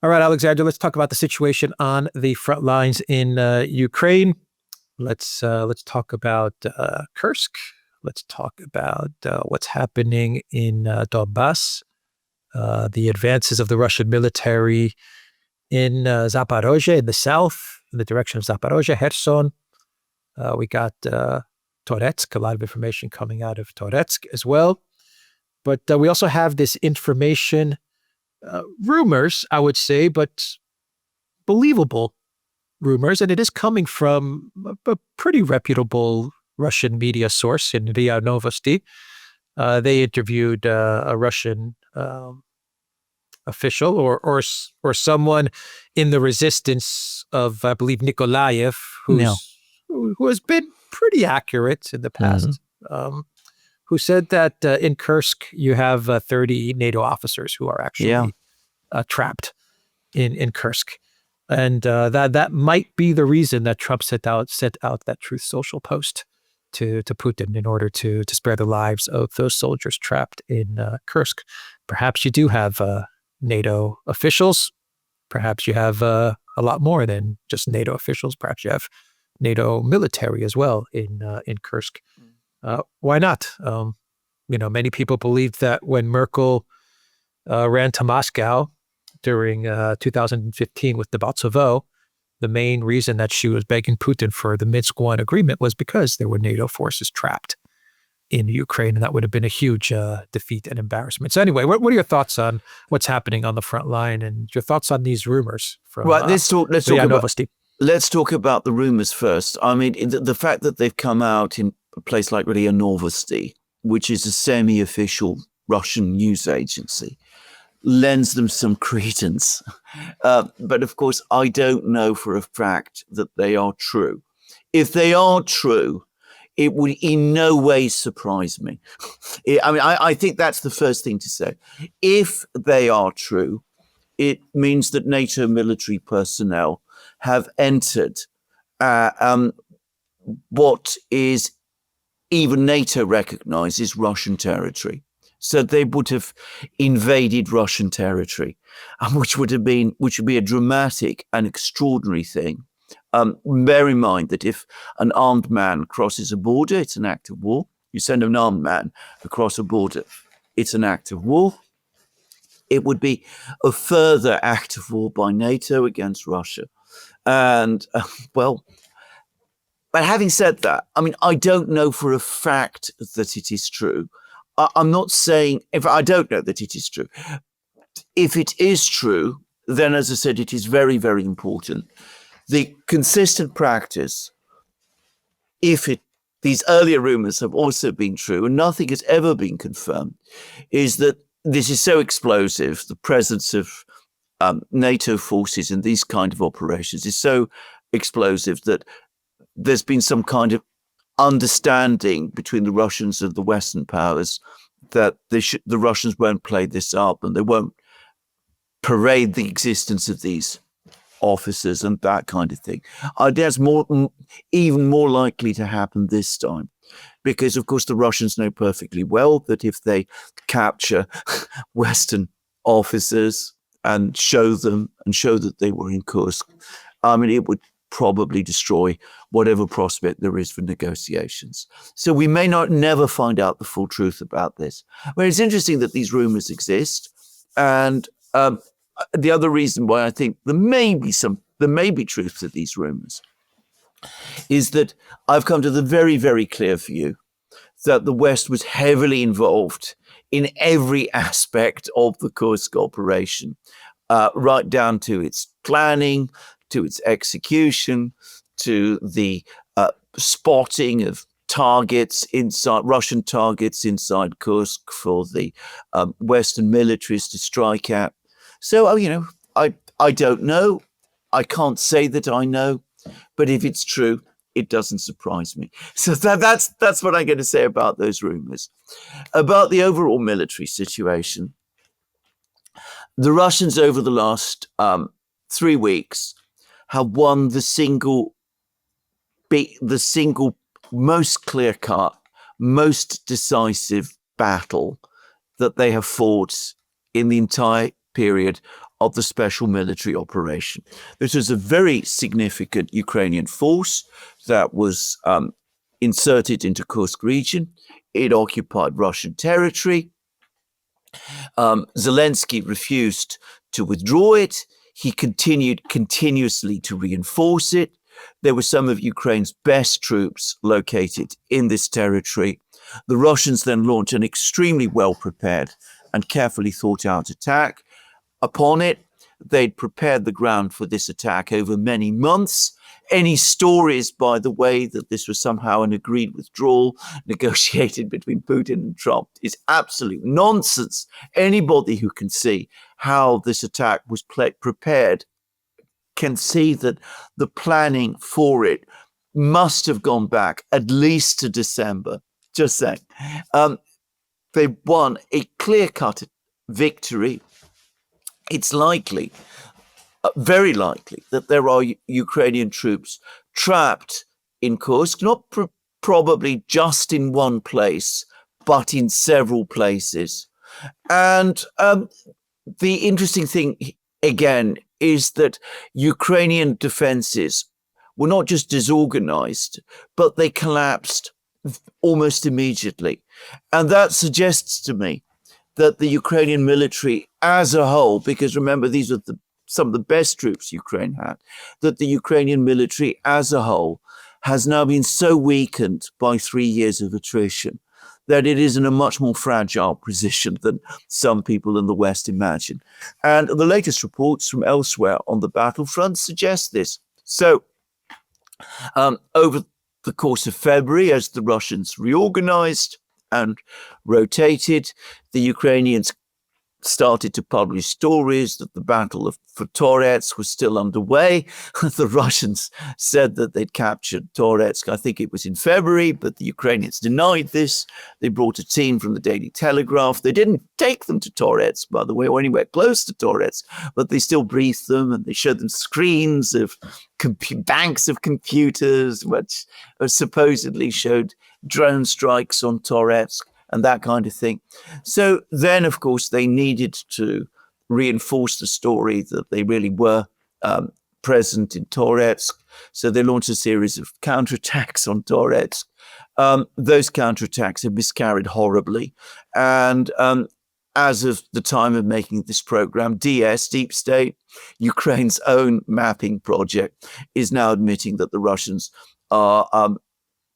All right, Alexander, let's talk about the situation on the front lines in Ukraine. Let's talk about Kursk. Let's talk about what's happening in Donbass, the advances of the Russian military in Zaporozhye in the south, in the direction of Zaporozhye, Kherson. We got Toretsk, a lot of information coming out of Toretsk as well. But we also have this information, rumors, I would say, but believable rumors, and it is coming from a pretty reputable Russian media source in RIA Novosti. They interviewed a Russian official or someone in the resistance of, I believe, Nikolaev, who has been pretty accurate in the past, who said that in Kursk you have 30 NATO officers who are actually trapped in Kursk. And that might be the reason that Trump sent out that Truth Social post to Putin in order to spare the lives of those soldiers trapped in Kursk. Perhaps you do have NATO officials. Perhaps you have a lot more than just NATO officials. Perhaps you have NATO military as well in Kursk. Why not? Many people believe that when Merkel ran to Moscow during 2015 with the Baltsovo, the main reason that she was begging Putin for the Minsk I agreement was because there were NATO forces trapped in Ukraine, and that would have been a huge defeat and embarrassment. So anyway, what are your thoughts on what's happening on the front line and your thoughts on these rumors from let's talk about the rumors first. I mean, the fact that they've come out in a place like RIA Novosti, which is a semi-official Russian news agency, lends them some credence. But of course, I don't know for a fact that they are true. If they are true, it would in no way surprise me. I think that's the first thing to say. If they are true, it means that NATO military personnel have entered what is even NATO recognizes Russian territory. So they would have invaded Russian territory, which would be a dramatic and extraordinary thing. Bear in mind that if an armed man crosses a border, it's an act of war. You send an armed man across a border, it's an act of war. It would be a further act of war by NATO against Russia. And, but having said that, I don't know for a fact that it is true. I'm not saying, if I don't know that it is true. If it is true, then as I said, it is very, very important. The consistent practice, these earlier rumors have also been true, and nothing has ever been confirmed, is that this is so explosive. The presence of NATO forces in these kind of operations is so explosive that there's been some kind of understanding between the Russians and the Western powers that the Russians won't play this up and they won't parade the existence of these officers and that kind of thing. That's even more likely to happen this time, because of course the Russians know perfectly well that if they capture Western officers and show that they were in Kursk, it would probably destroy whatever prospect there is for negotiations. So we may never find out the full truth about this. Well, it's interesting that these rumors exist, and the other reason why I think there may be truth to these rumors is that I've come to the very, very clear view that the West was heavily involved in every aspect of the Kursk operation, right down to its planning, to its execution, to the spotting of Russian targets inside Kursk for the Western militaries to strike at. So, I don't know. I can't say that I know, but if it's true, it doesn't surprise me. So that's what I'm going to say about those rumors. About the overall military situation, the Russians over the last 3 weeks have won the single most clear-cut, most decisive battle that they have fought in the entire period of the special military operation. This was a very significant Ukrainian force that was inserted into Kursk region. It occupied Russian territory. Zelensky refused to withdraw it. He continued continuously to reinforce it. There were some of Ukraine's best troops located in this territory. The Russians then launched an extremely well-prepared and carefully thought-out attack. Upon it, they'd prepared the ground for this attack over many months. Any stories, by the way, that this was somehow an agreed withdrawal negotiated between Putin and Trump is absolute nonsense. Anybody who can see how this attack was prepared can see that the planning for it must have gone back at least to December. Just saying. They won a clear-cut victory. It's likely, very likely, that there are Ukrainian troops trapped in Kursk, not probably just in one place, but in several places. And the interesting thing, again, is that Ukrainian defenses were not just disorganized, but they collapsed almost immediately. And that suggests to me that the Ukrainian military as a whole, because remember, these are some of the best troops Ukraine had, that the Ukrainian military as a whole has now been so weakened by 3 years of attrition that it is in a much more fragile position than some people in the West imagine. And the latest reports from elsewhere on the battlefront suggest this. So over the course of February, as the Russians reorganized and rotated, the Ukrainians started to publish stories that the battle for Toretsk was still underway. The Russians said that they'd captured Toretsk, I think it was in February, but the Ukrainians denied this. They brought a team from the Daily Telegraph. They didn't take them to Toretsk, by the way, or anywhere close to Toretsk, but they still briefed them and they showed them screens of banks of computers, which supposedly showed drone strikes on Toretsk and that kind of thing. So then, of course, they needed to reinforce the story that they really were present in Toretsk. So they launched a series of counterattacks on Toretsk. Those counterattacks have miscarried horribly. And as of the time of making this program, DS, Deep State, Ukraine's own mapping project, is now admitting that the Russians are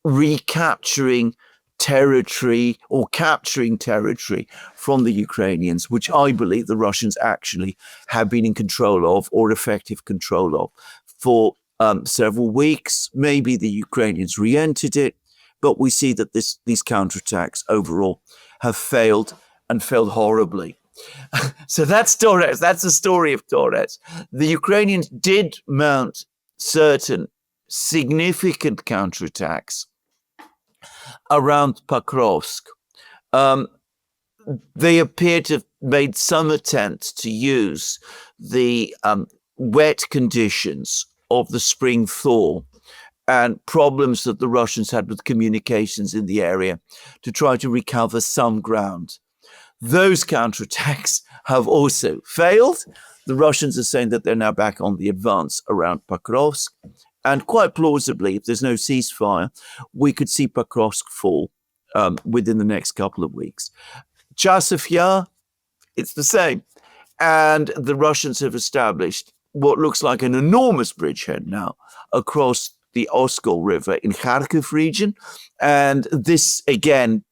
recapturing territory or capturing territory from the Ukrainians, which I believe the Russians actually have been in control of or effective control of for several weeks. Maybe the Ukrainians re-entered it, but we see that these counterattacks overall have failed and failed horribly. So that's Toretsk. That's the story of Toretsk. The Ukrainians did mount certain significant counterattacks around Pokrovsk. They appear to have made some attempt to use the wet conditions of the spring thaw and problems that the Russians had with communications in the area to try to recover some ground. Those counterattacks have also failed. The Russians are saying that they're now back on the advance around Pokrovsk. And quite plausibly, if there's no ceasefire, we could see Pokrovsk fall within the next couple of weeks. Chasiv Yar, it's the same. And the Russians have established what looks like an enormous bridgehead now across the Oskol River in Kharkiv region. And this, again,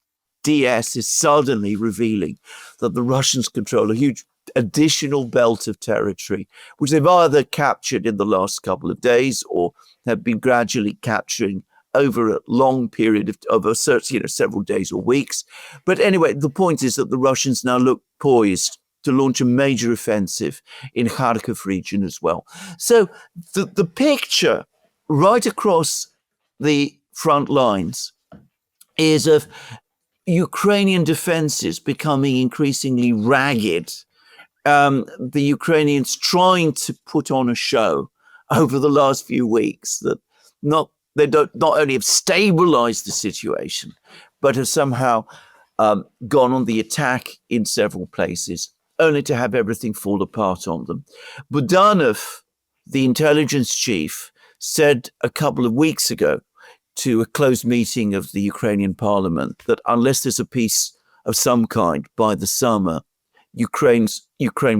DS is suddenly revealing that the Russians control a huge additional belt of territory, which they've either captured in the last couple of days or have been gradually capturing over a long period of several days or weeks. But anyway, the point is that the Russians now look poised to launch a major offensive in Kharkiv region as well. So the picture right across the front lines is of Ukrainian defenses becoming increasingly ragged. The Ukrainians trying to put on a show over the last few weeks that not only have stabilized the situation, but have somehow gone on the attack in several places only to have everything fall apart on them. Budanov, the intelligence chief, said a couple of weeks ago to a closed meeting of the Ukrainian parliament that unless there's a peace of some kind by the summer, Ukraine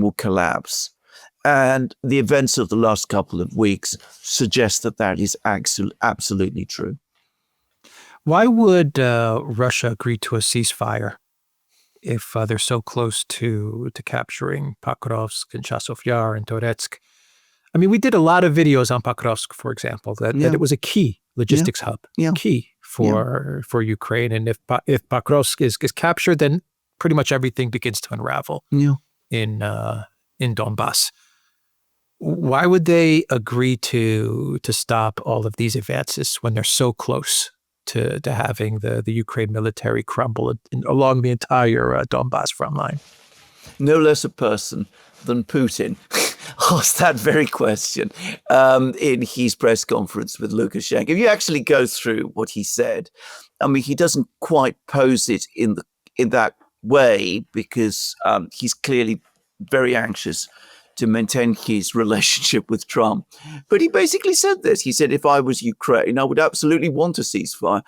will collapse. And the events of the last couple of weeks suggest that that is absolutely true. Why would Russia agree to a ceasefire if they're so close to capturing Pokrovsk and Chasiv Yar and Donetsk? I mean, we did a lot of videos on Pokrovsk, for example, that it was a key logistics hub, key for Ukraine. And if Pokrovsk is captured, then pretty much everything begins to unravel in Donbass. Why would they agree to stop all of these advances when they're so close to having the Ukraine military crumble along the entire Donbass front line? No less a person than Putin asked that very question in his press conference with Lukashenko. If you actually go through what he said, I mean, he doesn't quite pose it in that way because he's clearly very anxious to maintain his relationship with Trump. But he basically said this. He said, if I was Ukraine, I would absolutely want a ceasefire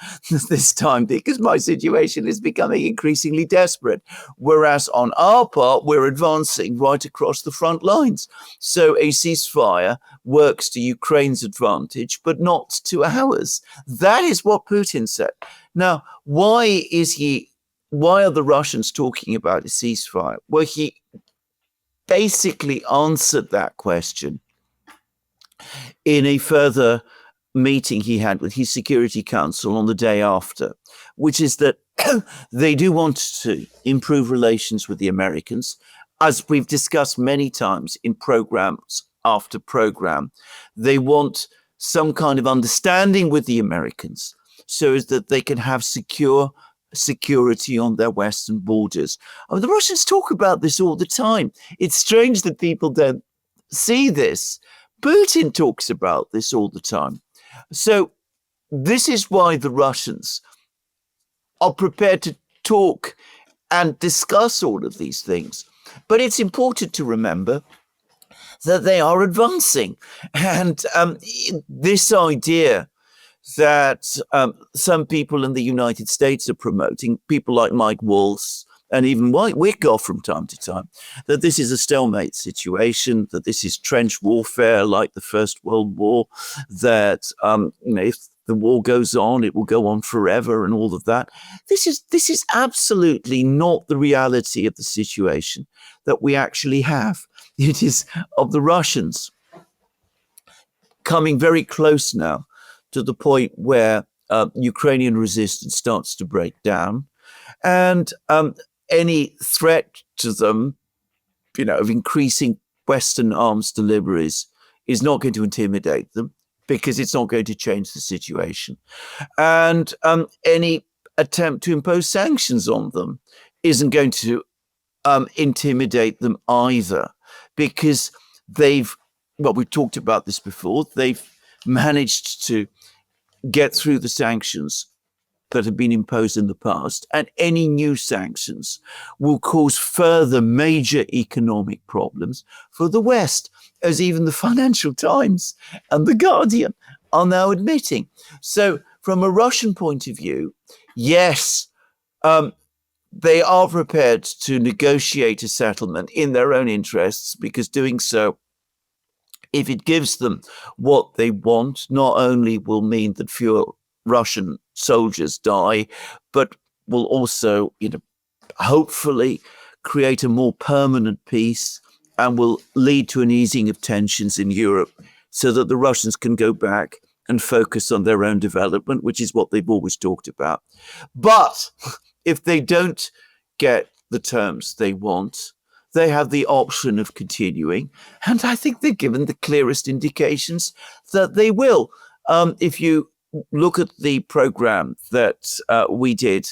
this time because my situation is becoming increasingly desperate. Whereas on our part, we're advancing right across the front lines. So a ceasefire works to Ukraine's advantage, but not to ours. That is what Putin said. Now, why are the Russians talking about a ceasefire? Well, he basically answered that question in a further meeting he had with his Security Council on the day after, which is that they do want to improve relations with the Americans. As we've discussed many times in programs after program, they want some kind of understanding with the Americans so as that they can have security on their western borders. I mean, the Russians talk about this all the time. It's strange that people don't see this. Putin talks about this all the time. So this is why the Russians are prepared to talk and discuss all of these things. But it's important to remember that they are advancing. And this idea that some people in the United States are promoting, people like Mike Waltz and even Wyckoff from time to time, that this is a stalemate situation, that this is trench warfare like the First World War, that if the war goes on, it will go on forever and all of that. This is absolutely not the reality of the situation that we actually have. It is of the Russians coming very close now to the point where Ukrainian resistance starts to break down, and any threat to them, of increasing Western arms deliveries is not going to intimidate them because it's not going to change the situation. And any attempt to impose sanctions on them isn't going to intimidate them either because we've talked about this before, they've managed to get through the sanctions that have been imposed in the past, and any new sanctions will cause further major economic problems for the West, as even the Financial Times and The Guardian are now admitting. So from a Russian point of view, yes, they are prepared to negotiate a settlement in their own interests, because doing so, if it gives them what they want, not only will mean that fewer Russian soldiers die, but will also, hopefully create a more permanent peace and will lead to an easing of tensions in Europe so that the Russians can go back and focus on their own development, which is what they've always talked about. But if they don't get the terms they want, they have the option of continuing. And I think they've given the clearest indications that they will. If you look at the program that we did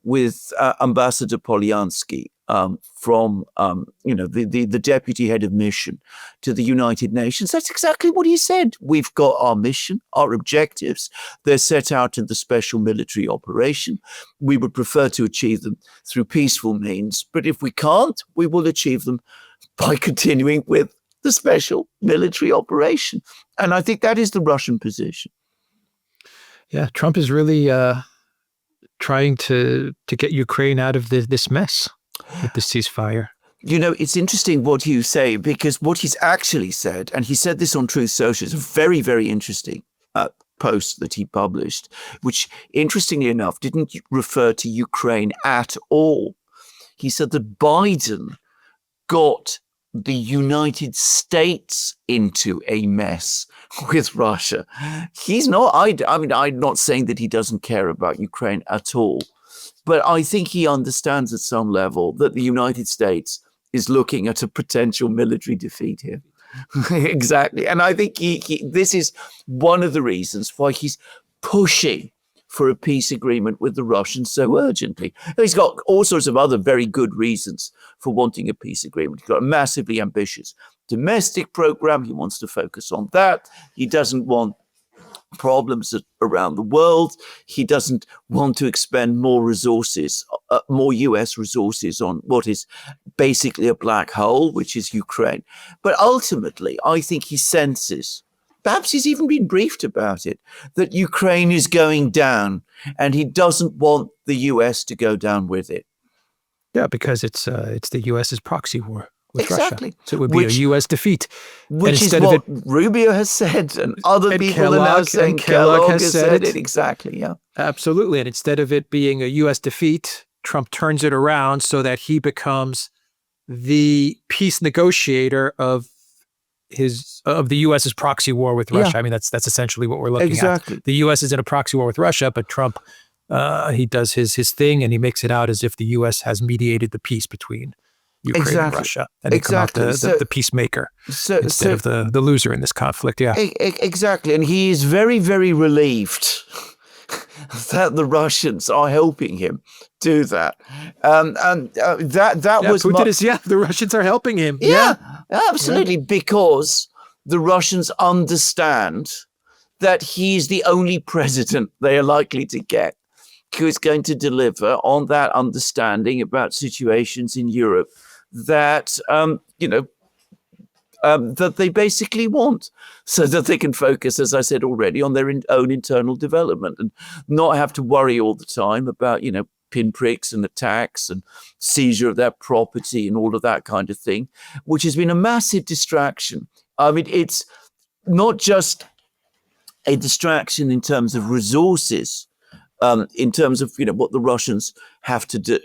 with Ambassador Polyansky from the deputy head of mission to the United Nations. That's exactly what he said. We've got our mission, our objectives. They're set out in the special military operation. We would prefer to achieve them through peaceful means, but if we can't, we will achieve them by continuing with the special military operation. And I think that is the Russian position. Yeah, Trump is really trying to get Ukraine out of this mess with the ceasefire. You know, it's interesting what you say, because what he's actually said, and he said this on Truth Social, is a very, very interesting post that he published, which, interestingly enough, didn't refer to Ukraine at all. He said that Biden got the United States into a mess with Russia. He's not, I mean, I'm not saying that he doesn't care about Ukraine at all, but I think he understands at some level that the United States is looking at a potential military defeat here. Exactly. And I think this is one of the reasons why he's pushing for a peace agreement with the Russians so urgently. He's got all sorts of other very good reasons for wanting a peace agreement. He's got a massively ambitious domestic program. He wants to focus on that. He doesn't want problems around the world. He doesn't want to expend more resources, more US resources on what is basically a black hole, which is Ukraine. But ultimately, I think he senses, perhaps he's even been briefed about it, that Ukraine is going down, and he doesn't want the US to go down with it. Yeah, because it's the US's proxy war with exactly. Russia. So it would be a US defeat. Which is what Rubio has said, and other people are now saying. Kellogg has said it. Exactly, yeah. Absolutely. And instead of it being a US defeat, Trump turns it around so that he becomes the peace negotiator of the US's proxy war with Russia. Yeah. I mean, that's essentially what we're looking at. The US is in a proxy war with Russia, but Trump, he does his thing, and he makes it out as if the US has mediated the peace between Ukraine and Russia, and they come out the peacemaker instead of the loser in this conflict. Yeah, exactly. And he is very, very relieved that the Russians are helping him do that. That was Putin the Russians are helping him. Yeah, absolutely, because the Russians understand that he's the only president they are likely to get who is going to deliver on that understanding about situations in Europe that that they basically want, so that they can focus, as I said already, on their own internal development and not have to worry all the time about, pinpricks and attacks and seizure of their property and all of that kind of thing, which has been a massive distraction. I mean, it's not just a distraction in terms of resources, in terms of what the Russians have to do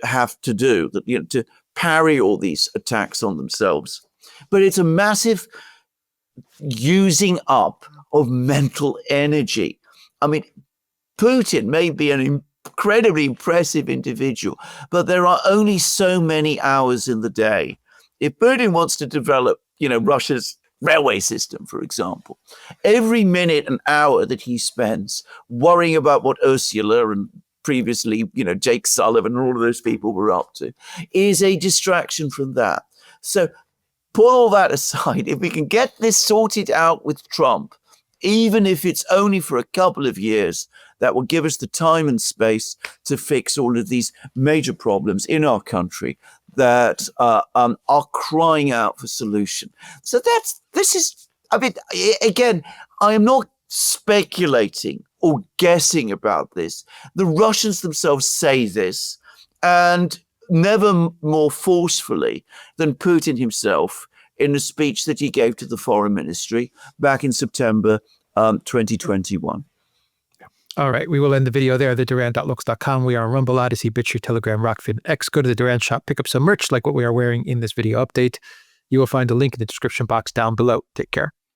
to parry all these attacks on themselves, but it's a massive using up of mental energy. I mean, Putin may be an incredibly impressive individual, but there are only so many hours in the day. If Putin wants to develop, Russia's railway system, for example, every minute and hour that he spends worrying about what Ursula and previously, Jake Sullivan and all of those people were up to is a distraction from that. So put all that aside, if we can get this sorted out with Trump, even if it's only for a couple of years, that will give us the time and space to fix all of these major problems in our country that are crying out for solution. So again, I am not speculating or guessing about this. The Russians themselves say this, and never more forcefully than Putin himself in a speech that he gave to the foreign ministry back in September 2021. All right, we will end the video there. TheDuran.looks.com. We are on Rumble, Odyssey, BitChute, Telegram, Rockfin, X. Go to the Duran shop, pick up some merch like what we are wearing in this video update. You will find a link in the description box down below. Take care.